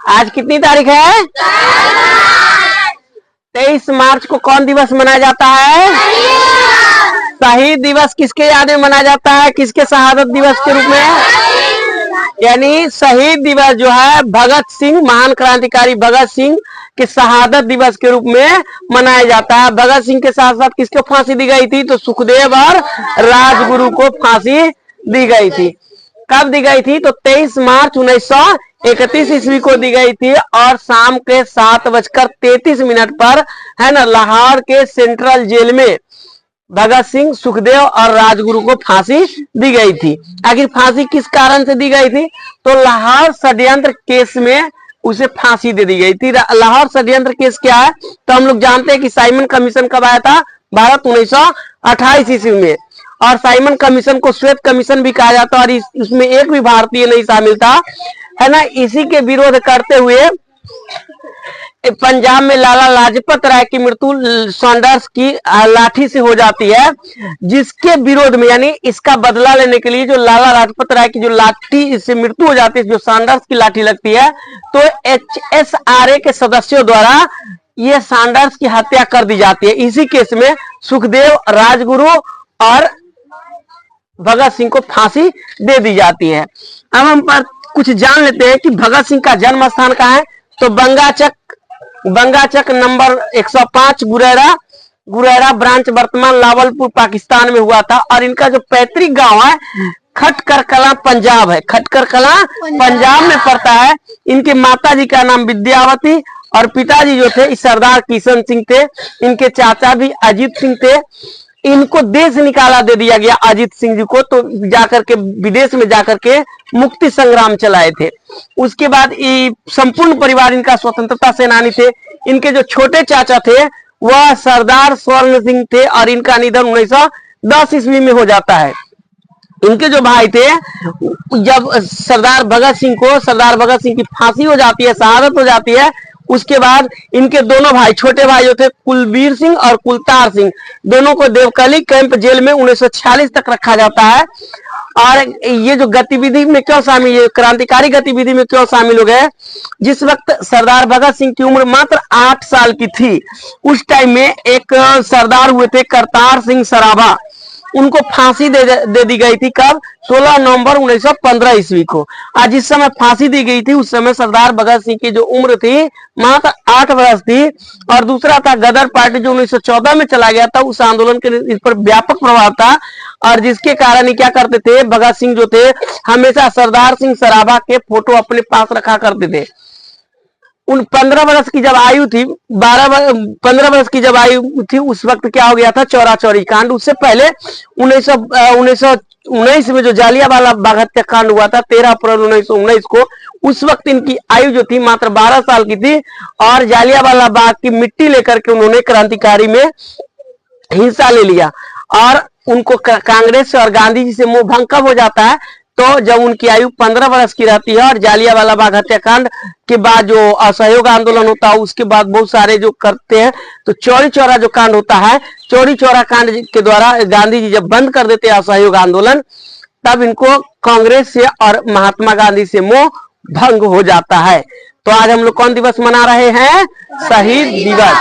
आज कितनी तारीख है? 23 मार्च को कौन दिवस मनाया जाता है? शहीद दिवस। किसके याद में मनाया जाता है? किसके शहादत दिवस के रूप में? यानी शहीद दिवस जो है भगत सिंह, महान क्रांतिकारी भगत सिंह के शहादत दिवस के रूप में मनाया जाता है। भगत सिंह के साथ साथ किसको फांसी दी गई थी? तो सुखदेव और राजगुरु को फांसी दी गई थी। कब दी गई थी? तो 23 मार्च 1931 ईस्वी को दी गई थी और शाम के 7:33 पर है ना, लाहौर के सेंट्रल जेल में भगत सिंह, सुखदेव और राजगुरु को फांसी दी गई थी। आखिर फांसी किस कारण से दी गई थी? तो लाहौर षड्यंत्र केस में उसे फांसी दे दी गई थी। लाहौर षड्यंत्र केस क्या है? तो हम लोग जानते हैं कि साइमन कमीशन कब आया था? भारत 1928 ईस्वी में। और साइमन कमीशन को श्वेत कमीशन भी कहा जाता है और इसमें एक भी भारतीय नहीं शामिल था, है ना। इसी के विरोध करते हुए पंजाब में लाला लाजपत राय की मृत्यु सैंडर्स की लाठी से हो जाती है, जिसके विरोध में यानी इसका बदला लेने के लिए जो लाला लाजपत राय की जो लाठी से मृत्यु हो जाती है, जो सैंडर्स की लाठी लगती है, तो HSRA के सदस्यों द्वारा ये सैंडर्स की हत्या कर दी जाती है। इसी केस में सुखदेव, राजगुरु और भगत सिंह को फांसी दे दी जाती है। अब हम पर कुछ जान लेते हैं कि भगत सिंह का जन्म स्थान कहाँ है। तो बंगाचक नंबर 105 गुरेरा ब्रांच वर्तमान लावलपुर पाकिस्तान में हुआ था। और इनका जो पैतृक गांव है खटकर कला पंजाब है। खटकर कला पंजाब में पड़ता है। इनके माताजी का नाम विद्यावती और पिताजी जो थे सरदार किशन सिंह थे। इनके चाचा भी अजीत सिंह थे। इनको देश निकाला दे दिया गया अजीत सिंह जी को, तो जाकर के विदेश में जाकर के मुक्ति संग्राम चलाए थे। उसके बाद संपूर्ण परिवार इनका स्वतंत्रता सेनानी थे। इनके जो छोटे चाचा थे वह सरदार स्वर्ण सिंह थे और इनका निधन 1910 ईस्वी में हो जाता है। इनके जो भाई थे, जब सरदार भगत सिंह की फांसी हो जाती है, शहादत हो जाती है, उसके बाद इनके दोनों भाई, छोटे भाई जो थे कुलबीर सिंह और कुलतार सिंह, दोनों को देवकली कैंप जेल में 1946 तक रखा जाता है। और ये जो गतिविधि में क्यों शामिल, ये क्रांतिकारी गतिविधि में क्यों शामिल हो गए? जिस वक्त सरदार भगत सिंह की उम्र मात्र 8 साल की थी, उस टाइम में एक सरदार हुए थे करतार सिंह सराभा, उनको फांसी दे दी गई थी। कब? 16 नवंबर 1915 ईस्वी को। आज जिस समय फांसी दी गई थी उस समय सरदार भगत सिंह की जो उम्र थी मात्र 8 वर्ष थी। और दूसरा था गदर पार्टी जो 1914 में चला गया था, उस आंदोलन के इस पर व्यापक प्रभाव था। और जिसके कारण ही क्या करते थे, भगत सिंह जो थे हमेशा सरदार सिंह सराभा के फोटो अपने पास रखा करते थे। उन 15 वर्ष की जब आयु थी, 15 वर्ष की जब आयु थी, उस वक्त क्या हो गया था? चौरा चौरी कांड। उससे पहले 1919 में जो जालियांवाला बाग हत्याकांड हुआ था 13 अप्रैल 1919 को, उस वक्त इनकी आयु जो थी मात्र 12 साल की थी। और जालियांवाला बाग की मिट्टी लेकर के उन्होंने क्रांतिकारी में हिस्सा ले लिया। और उनको कांग्रेस और गांधी जी से मोह भंग कब हो जाता है? तो जब उनकी आयु 15 वर्ष की रहती है और जालियांवाला बाग हत्याकांड के बाद जो असहयोग आंदोलन होता है, उसके बाद बहुत सारे जो करते हैं, तो चौरी चौरा जो कांड होता है, चौरी चौरा कांड के द्वारा गांधी जी जब बंद कर देते हैं असहयोग आंदोलन, तब इनको कांग्रेस से और महात्मा गांधी से मोह भंग हो जाता है। तो आज हम लोग कौन दिवस मना रहे हैं? शहीद दिवस।